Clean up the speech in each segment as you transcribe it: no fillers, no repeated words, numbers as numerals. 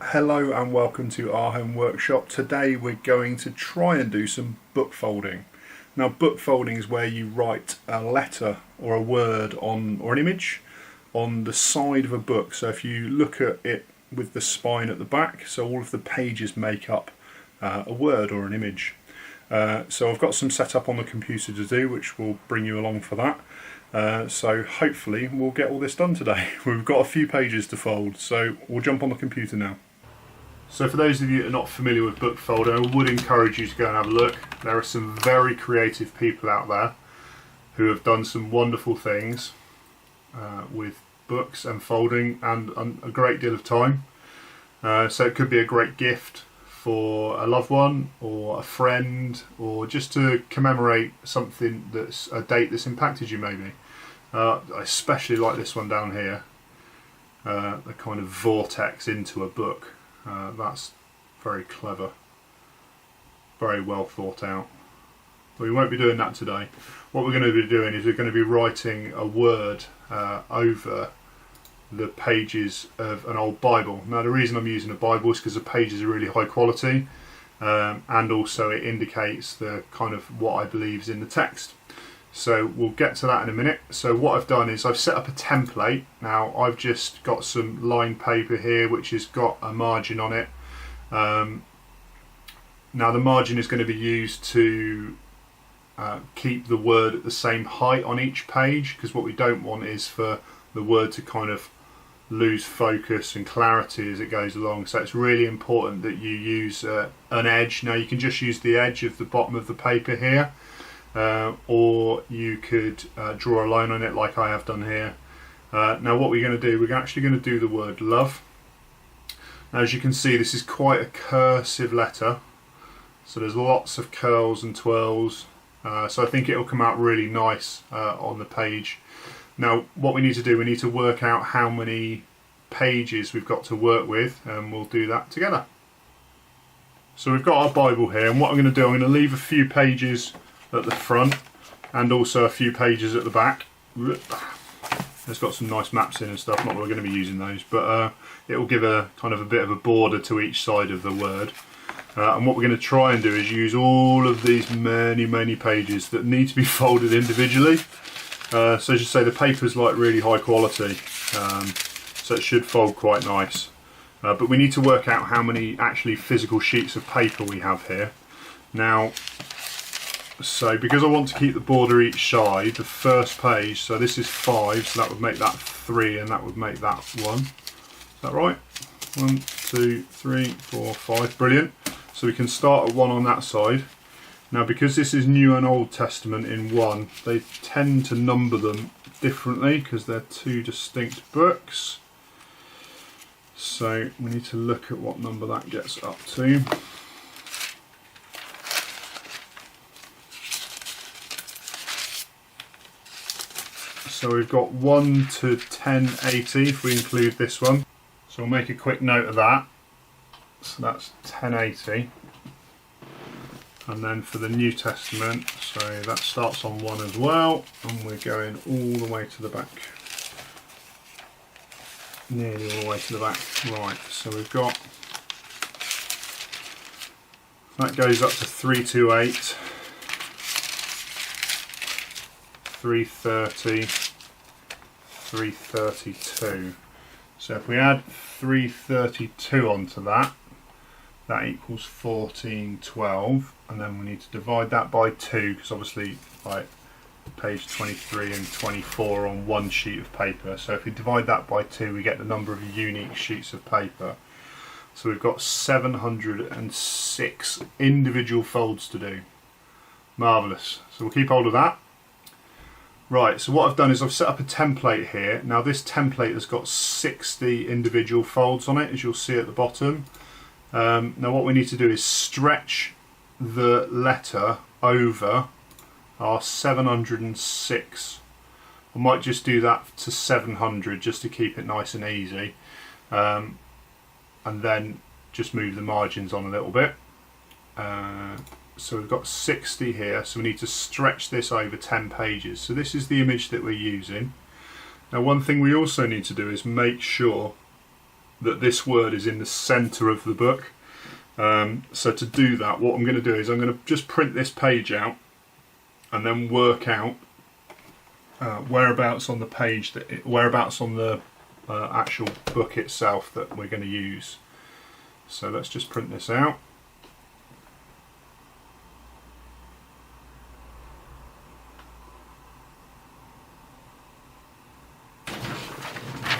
Hello and welcome to our home workshop. Today we're going to try and do some book folding. Now, book folding is where you write a letter or a word on or an image on the side of a book. So if you look at it with the spine at the back, so all of the pages make up a word or an image. So I've got some set up on the computer to do, which will bring you along for that. So hopefully we'll get all this done today. We've got a few pages to fold, so we'll jump on the computer now. So for those of you that are not familiar with book folding, I would encourage you to go and have a look. There are some very creative people out there who have done some wonderful things with books and folding, and a great deal of time. So it could be a great gift for a loved one or a friend, or just to commemorate something that's a date that's impacted you maybe. I especially like this one down here, the kind of vortex into a book. That's very clever, very well thought out. But we won't be doing that today. What we're going to be doing is we're going to be writing a word over the pages of an old Bible. Now, the reason I'm using a Bible is because the pages are really high quality, and also it indicates the kind of what I believe is in the text. So we'll get to that in a minute. So what I've done is I've set up a template. Now I've just got some lined paper here which has got a margin on it. Now the margin is going to be used to keep the word at the same height on each page, because what we don't want is for the word to kind of lose focus and clarity as it goes along. So it's really important that you use an edge. Now you can just use the edge of the bottom of the paper here, or you could draw a line on it like I have done here. Now what we're going to do, we're actually going to do the word love. Now, as you can see, this is quite a cursive letter, so there's lots of curls and twirls, so I think it'll come out really nice on the page. Now what we need to do, we need to work out how many pages we've got to work with, and we'll do that together. So we've got our Bible here, and what I'm going to do, I'm going to leave a few pages at the front and also a few pages at the back. It's got some nice maps in and stuff, not that we're going to be using those, but it will give a kind of a bit of a border to each side of the word. And what we're going to try and do is use all of these many pages that need to be folded individually. So as you say, the paper's like really high quality, so it should fold quite nice. But we need to work out how many actually physical sheets of paper we have here. Now, so because I want to keep the border each side, the first page, so this is 5, so that would make that 3, and that would make that 1. Is that right? 1, 2, 3, 4, 5. Brilliant. So we can start at 1 on that side. Now, because this is New and Old Testament in one, they tend to number them differently because they're two distinct books. So we need to look at what number that gets up to. So we've got 1 to 1080 if we include this one. So we'll make a quick note of that. So that's 1080. And then for the New Testament, so that starts on 1 as well, and we're going all the way to the back. Nearly all the way to the back. Right, so we've got, that goes up to 328, 330, 332. So if we add 332 onto that, that equals 1412, and then we need to divide that by 2, because obviously like page 23 and 24 on one sheet of paper. So if we divide that by 2, we get the number of unique sheets of paper. So we've got 706 individual folds to do. Marvellous. So we'll keep hold of that. Right, so what I've done is I've set up a template here. Now this template has got 60 individual folds on it, as you'll see at the bottom. Now what we need to do is stretch the letter over our 706. I might just do that to 700 just to keep it nice and easy, and then just move the margins on a little bit. So we've got 60 here, so we need to stretch this over 10 pages. So this is the image that we're using. Now one thing we also need to do is make sure that this word is in the centre of the book. So to do that, what I'm going to do is I'm going to just print this page out and then work out whereabouts on the page, whereabouts on the actual book itself that we're going to use. So let's just print this out.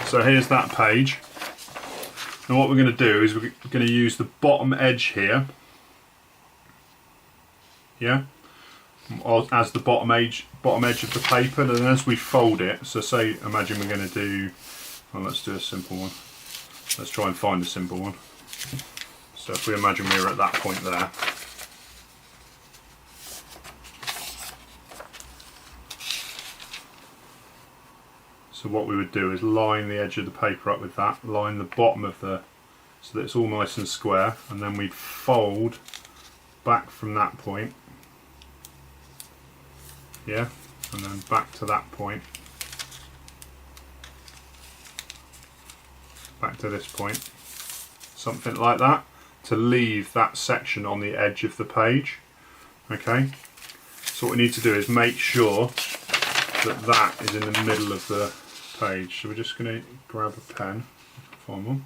So here's that page. Now what we're going to do is we're going to use the bottom edge here, yeah, as the bottom edge of the paper, and then as we fold it, so say, imagine we're going to do, well, let's do a simple one. Let's try and find a simple one. So if we imagine we were at that point there, so what we would do is line the edge of the paper up with that, line the bottom of the, so that it's all nice and square, and then we'd fold back from that point, yeah, and then back to that point, back to this point, something like that, to leave that section on the edge of the page. Okay, so what we need to do is make sure that that is in the middle of the page. So we're just going to grab a pen, find one.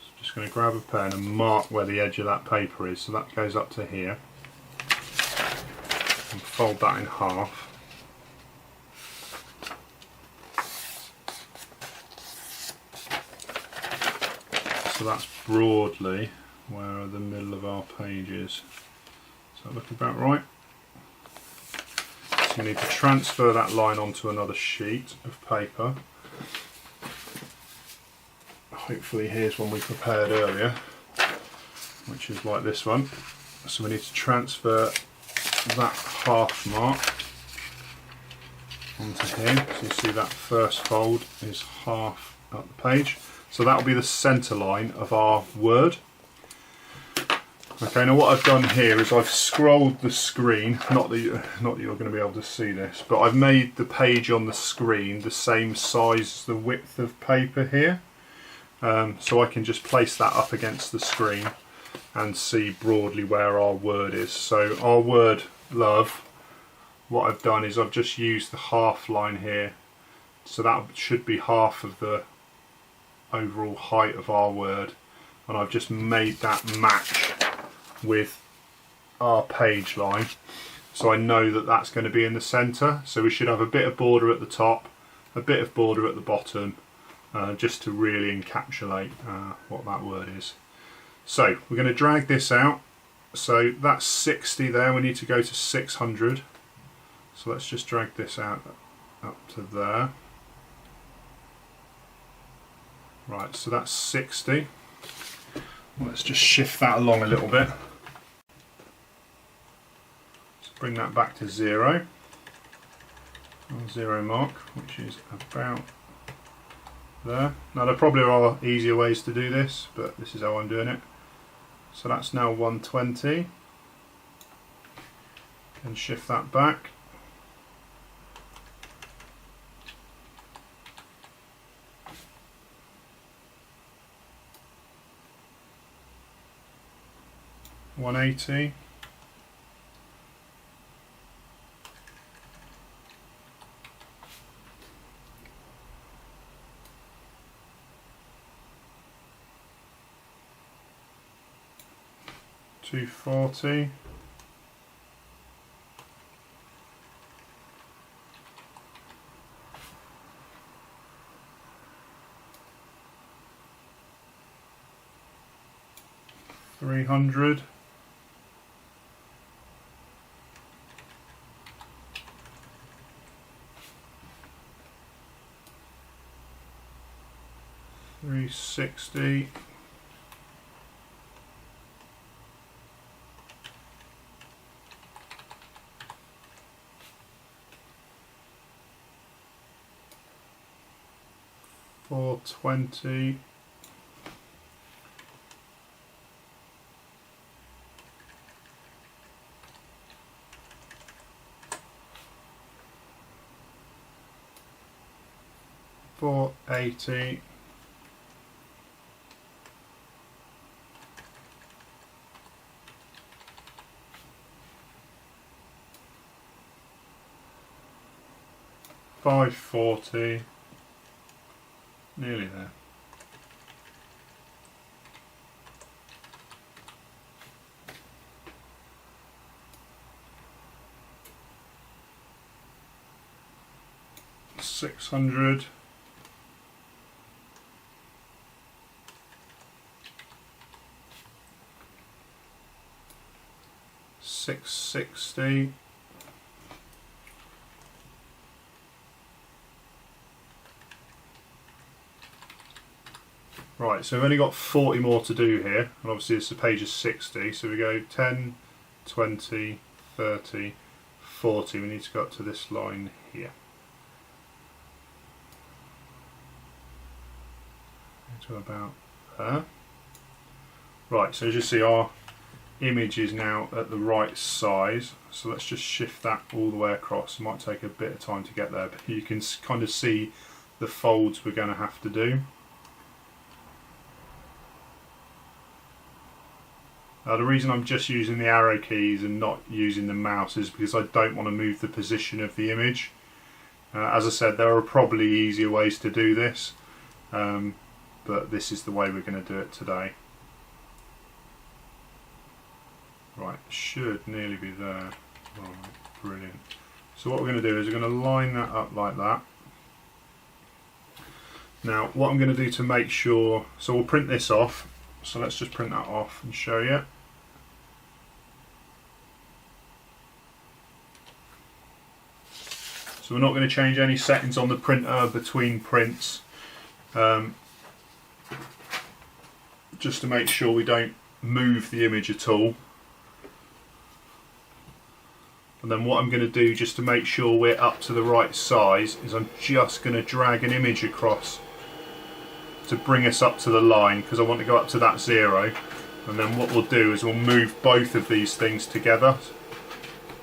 So just going to grab a pen and mark where the edge of that paper is. So that goes up to here. And fold that in half. So that's broadly where the middle of our page is. Does that look about right? So you need to transfer that line onto another sheet of paper. Hopefully here's one we prepared earlier, which is like this one. So we need to transfer that half mark onto here. So you see that first fold is half up the page. So that will be the centre line of our word. Okay, now what I've done here is I've scrolled the screen, not that you're going to be able to see this, but I've made the page on the screen the same size as the width of paper here. So I can just place that up against the screen and see broadly where our word is. So our word love, what I've done is I've just used the half line here. So that should be half of the overall height of our word, and I've just made that match with our page line, so I know that that's going to be in the centre. So we should have a bit of border at the top, a bit of border at the bottom, just to really encapsulate what that word is. So we're going to drag this out. So that's 60 there, we need to go to 600. So let's just drag this out up to there. Right, so that's 60. Let's just shift that along a little bit. So bring that back to 0. 0 mark, which is about there. Now there probably are easier ways to do this, but this is how I'm doing it. So that's now 120. And shift that back. $180. $240. $300. $360. $420. 480. $540, nearly there. $600. $660. Right, so we've only got 40 more to do here, and obviously this page is 60, so we go 10, 20, 30, 40, we need to go up to this line here. To about there. Right, so as you see our image is now at the right size, so let's just shift that all the way across. It might take a bit of time to get there, but you can kind of see the folds we're going to have to do. The reason I'm just using the arrow keys and not using the mouse is because I don't want to move the position of the image. As I said, there are probably easier ways to do this, but this is the way we're going to do it today. Right, should nearly be there. Right, brilliant. So what we're going to do is we're going to line that up like that. Now what I'm going to do to make sure, so we'll print this off, so let's just print that off and show you. So we're not going to change any settings on the printer between prints, just to make sure we don't move the image at all. And then what I'm going to do just to make sure we're up to the right size is I'm just going to drag an image across to bring us up to the line, because I want to go up to that 0. And then what we'll do is we'll move both of these things together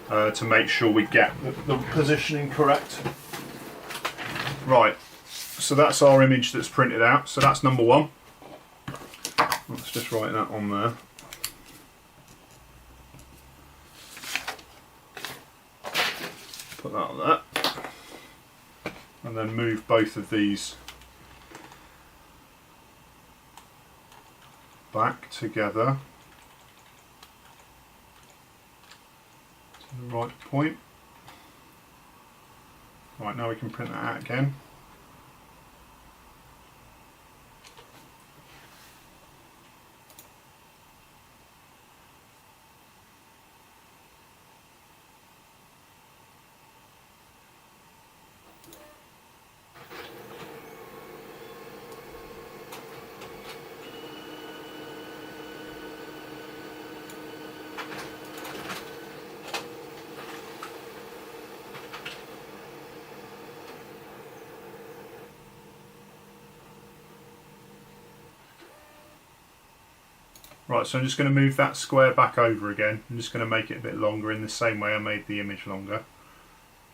to make sure we get the positioning correct. Right, so that's our image that's printed out, so that's number 1. Let's just write that on there. Put that on there. And then move both of these back together to the right point. Right, now we can print that out again. Right, so I'm just going to move that square back over again. I'm just going to make it a bit longer in the same way I made the image longer.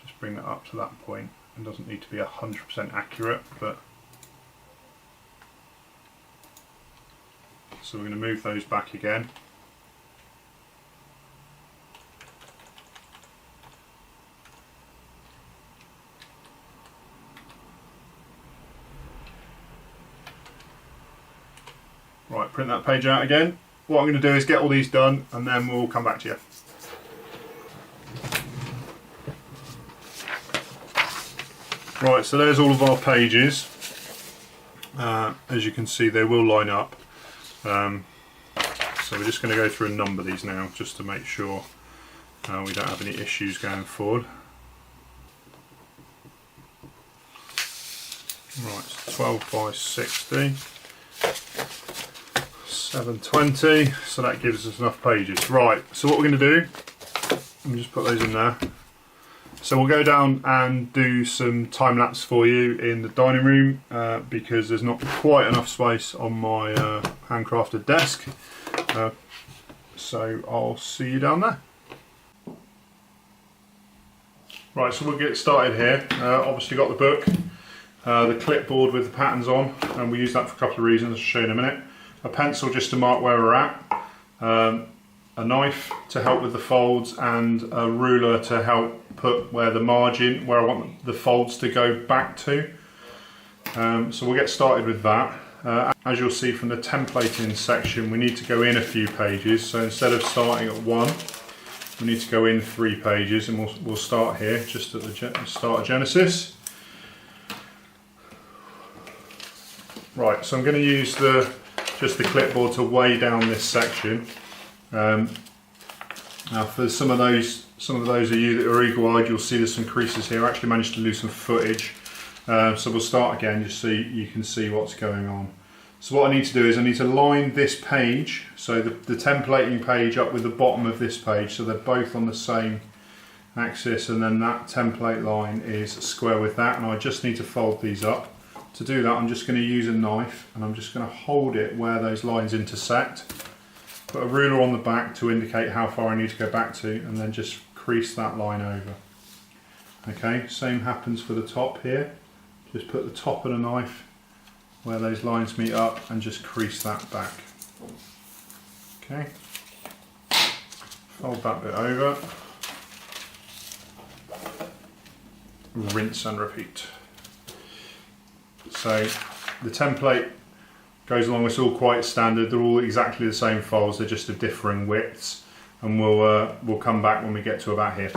Just bring that up to that point. It doesn't need to be 100% accurate, but... So we're going to move those back again. Right, print that page out again. What I'm going to do is get all these done and then we'll come back to you. Right, so there's all of our pages. As you can see, they will line up. So we're just going to go through and number these now just to make sure we don't have any issues going forward. Right, so 12 by 60. 720, so that gives us enough pages. Right, so what we're going to do, let me just put those in there. So we'll go down and do some time lapse for you in the dining room because there's not quite enough space on my handcrafted desk. So I'll see you down there. Right, so we'll get started here. Obviously got the book. the clipboard with the patterns on, and we use that for a couple of reasons, I'll show you in a minute. A pencil just to mark where we're at, a knife to help with the folds, and a ruler to help put where the margin, where I want the folds to go back to. So we'll get started with that. As you'll see from the templating section, we need to go in a few pages, so instead of starting at 1, we need to go in 3 pages, and we'll start here just at the start of Genesis. Right, so I'm going to use just the clipboard to weigh down this section. Now for some of those of you that are eagle-eyed, you'll see there's some creases here. I actually managed to lose some footage. So we'll start again just so you can see what's going on. So what I need to do is I need to line this page, so the templating page up with the bottom of this page, so they're both on the same axis, and then that template line is square with that, and I just need to fold these up. To do that, I'm just going to use a knife, and I'm just going to hold it where those lines intersect. Put a ruler on the back to indicate how far I need to go back to, and then just crease that line over. Okay, same happens for the top here. Just put the top of the knife where those lines meet up and just crease that back. Okay, fold that bit over, rinse and repeat. So the template goes along, it's all quite standard, they're all exactly the same folds, they're just of differing widths, and we'll come back when we get to about here.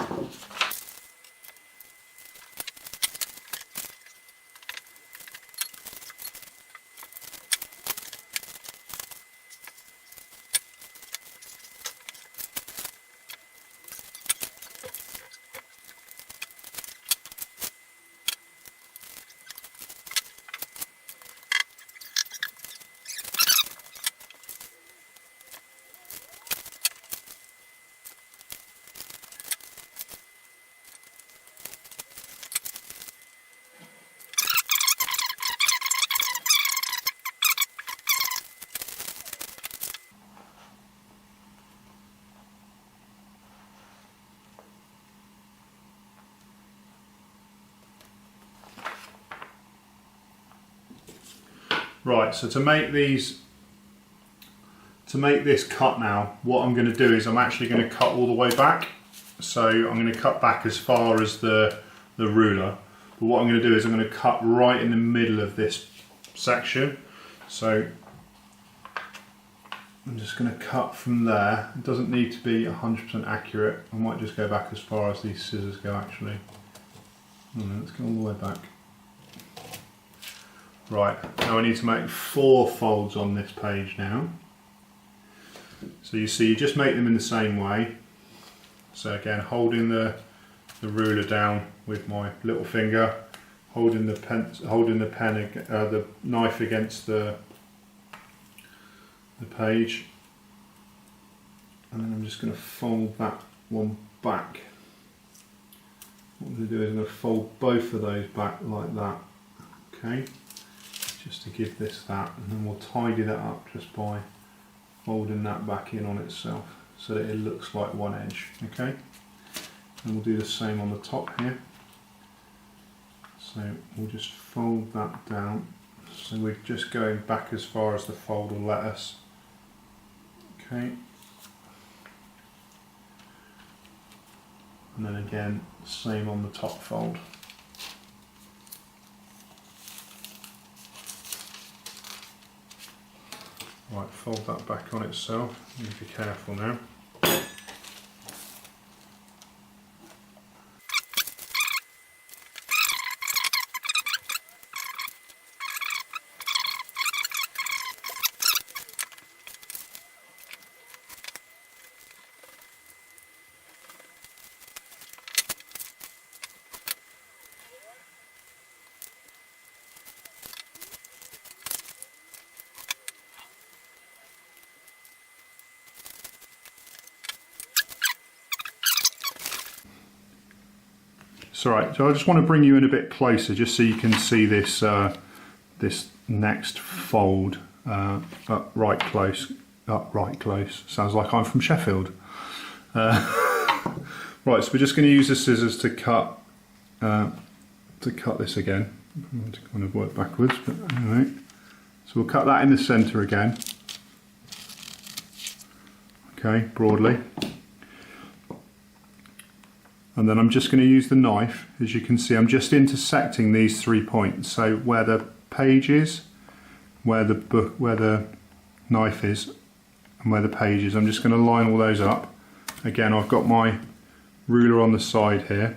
Right, so to make this cut now, what I'm going to do is I'm actually going to cut all the way back. So I'm going to cut back as far as the ruler. But what I'm going to do is I'm going to cut right in the middle of this section. So I'm just going to cut from there. It doesn't need to be 100% accurate. I might just go back as far as these scissors go actually. Let's go all the way back. Right, now I need to make 4 folds on this page now. So you see, you just make them in the same way. So again, holding the ruler down with my little finger, holding the knife against the page, and then I'm just going to fold that one back. What I'm going to do is I'm going to fold both of those back like that. Okay. Just to give this that, and then we'll tidy that up just by folding that back in on itself so that it looks like one edge. Okay, and we'll do the same on the top here. So we'll just fold that down, so we're just going back as far as the fold will let us. Okay, and then again, same on the top fold. Right, fold that back on itself. You need to be careful now. So right, so I just want to bring you in a bit closer just so you can see this this next fold up right close. Sounds like I'm from Sheffield. Right, so we're just going to use the scissors to cut this again. I want to kind of work backwards, but anyway. So we'll cut that in the centre again. Okay, broadly. And then I'm just going to use the knife. As you can see, I'm just intersecting these 3 points. So where the page is, where the knife is, and where the page is, I'm just going to line all those up. Again, I've got my ruler on the side here.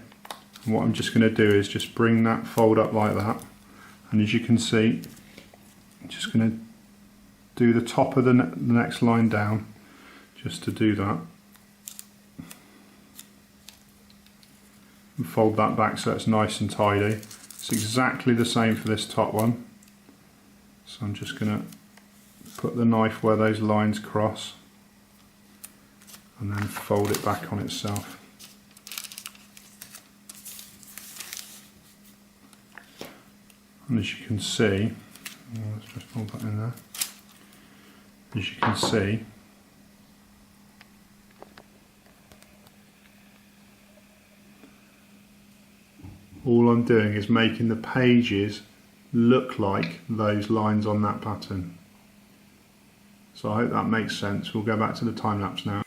And what I'm just going to do is just bring that fold up like that. And as you can see, I'm just going to do the top of the next line down, just to do that. And fold that back so it's nice and tidy. It's exactly the same for this top one. So I'm just going to put the knife where those lines cross and then fold it back on itself. And as you can see, let's just fold that in there. As you can see, all I'm doing is making the pages look like those lines on that pattern. So I hope that makes sense. We'll go back to the time lapse now.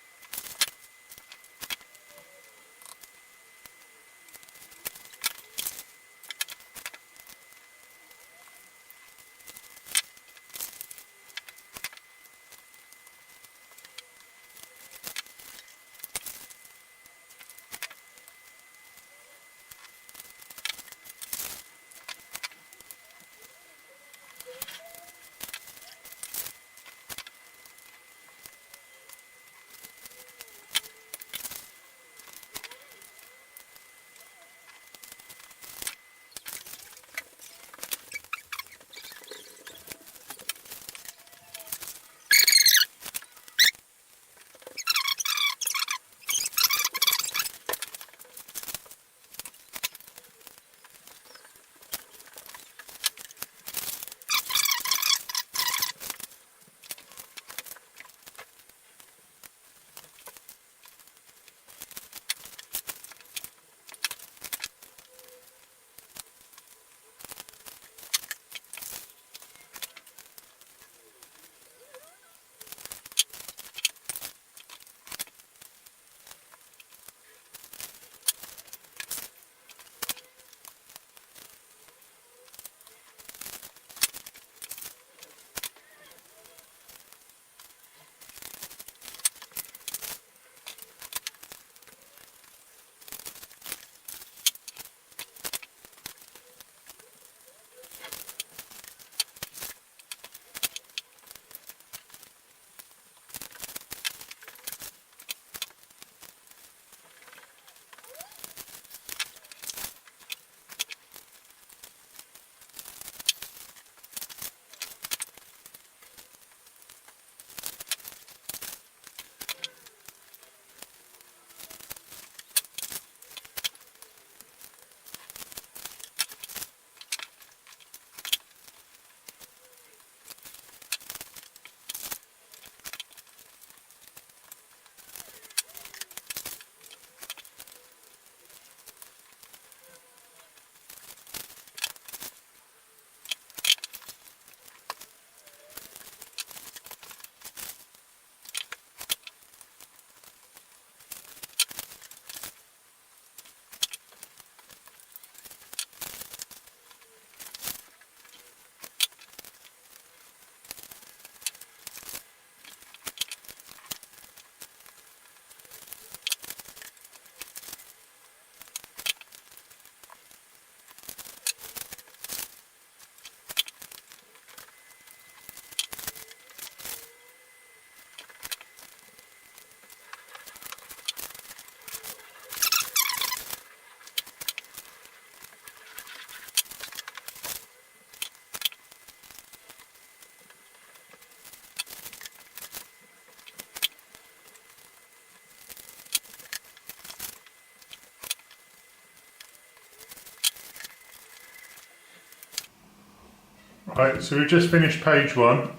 Right, so we've just finished page one,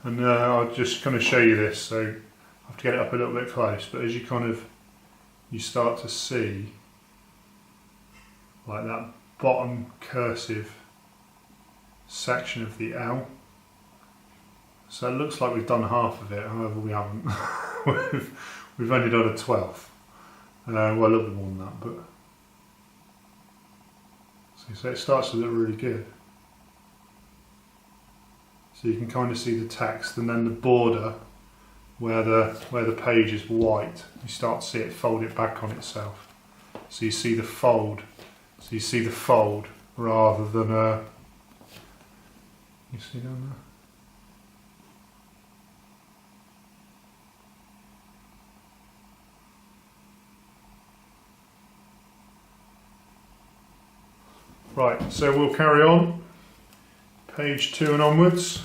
and I'll just kind of show you this. So I have to get it up a little bit close, but as you start to see like that bottom cursive section of the L. So it looks like we've done half of it, however we haven't. we've only done a 12th. Well, a little bit more than that, but so it starts to look really good. So you can kind of see the text, and then the border where the page is white, you start to see it fold it back on itself. So you see the fold. So you see the fold rather than you see down there. Right, so we'll carry on, page 2 and onwards.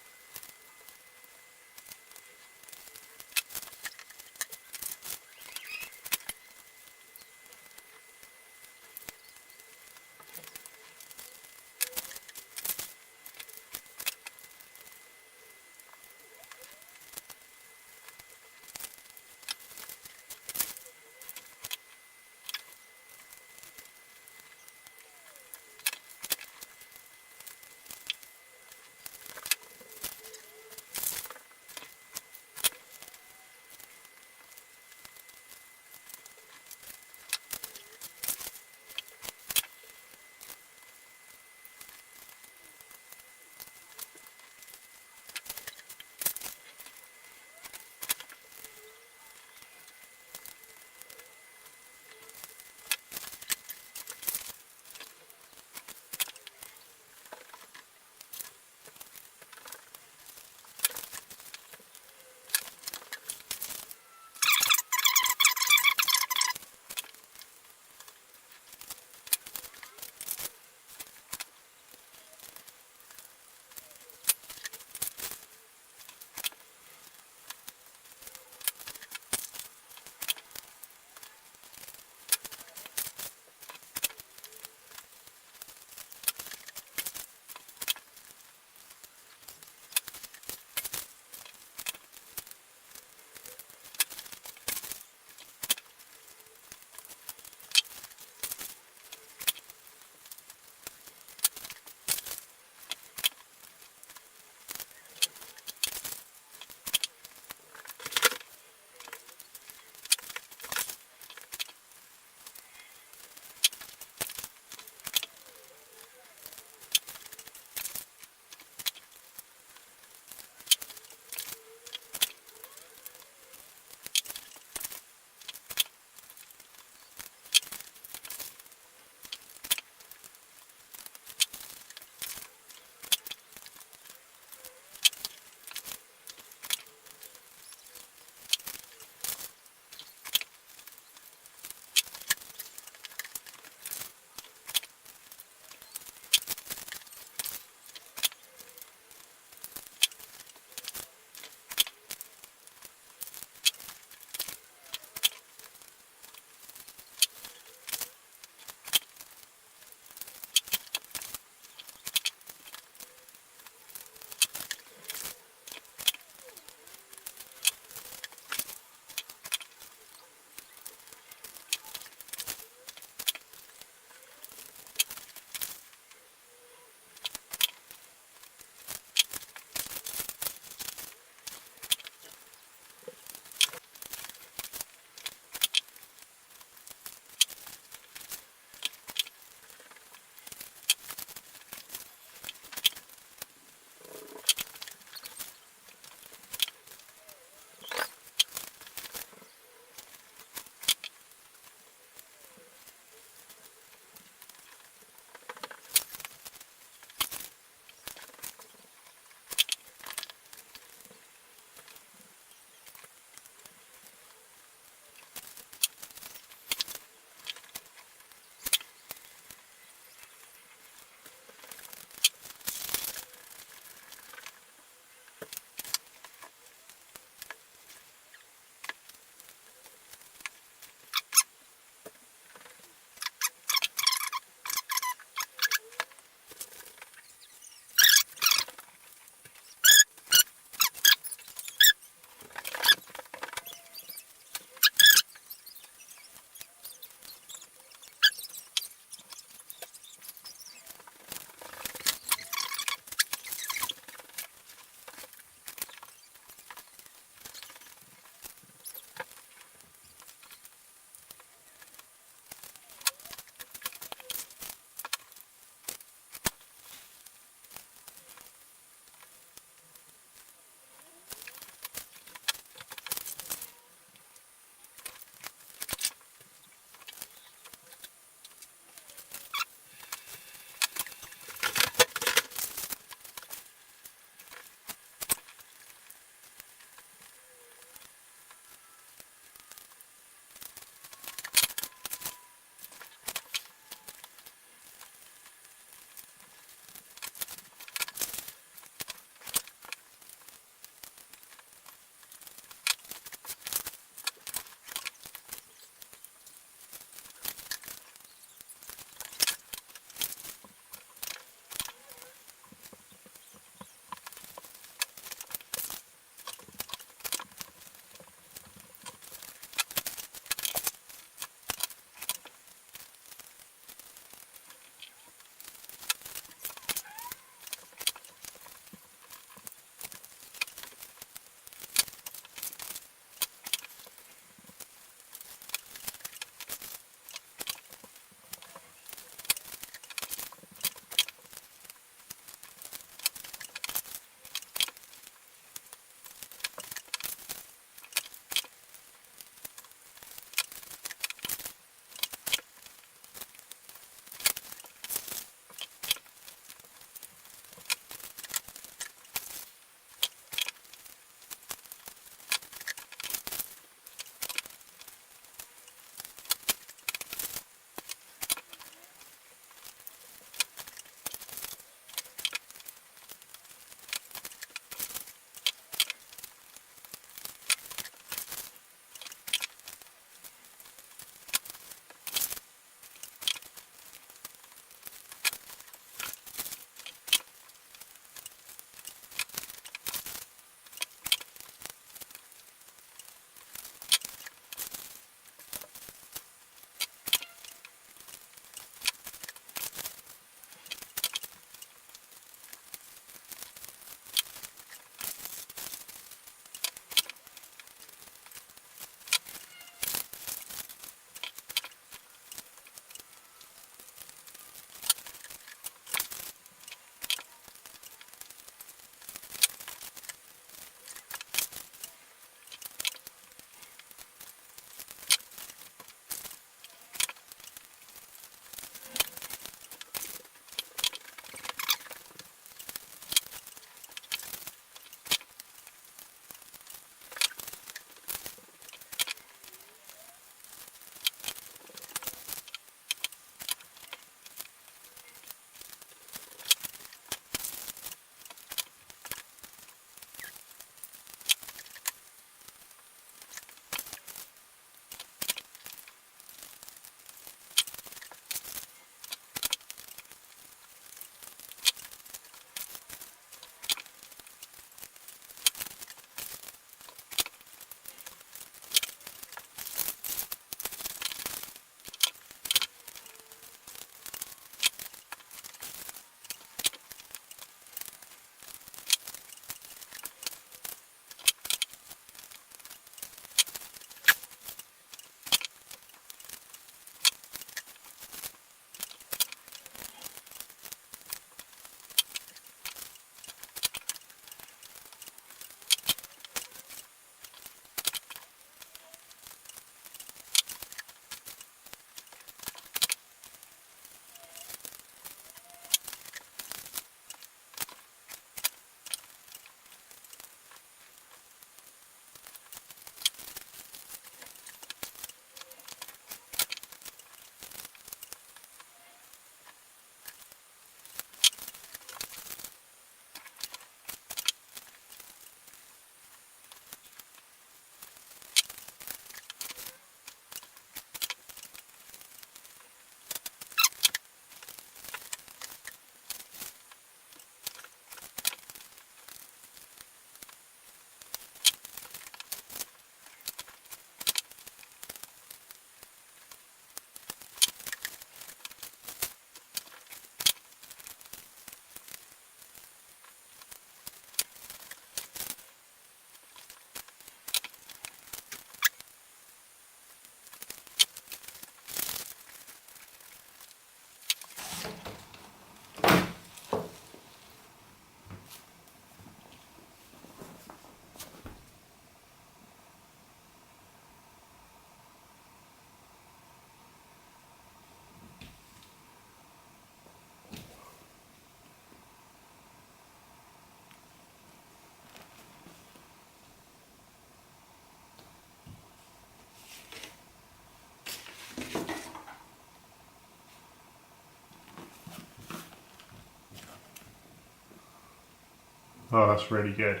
Oh, that's really good.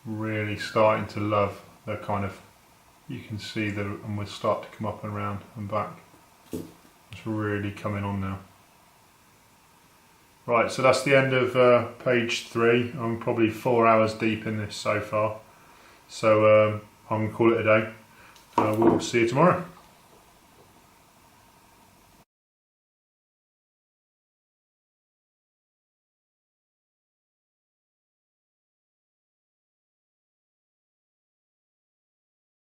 Really starting to love the kind of, you can see the, and we'll start to come up and round and back. It's really coming on now. Right, so that's the end of page 3. I'm probably 4 hours deep in this so far. So I'm going to call it a day. We'll see you tomorrow.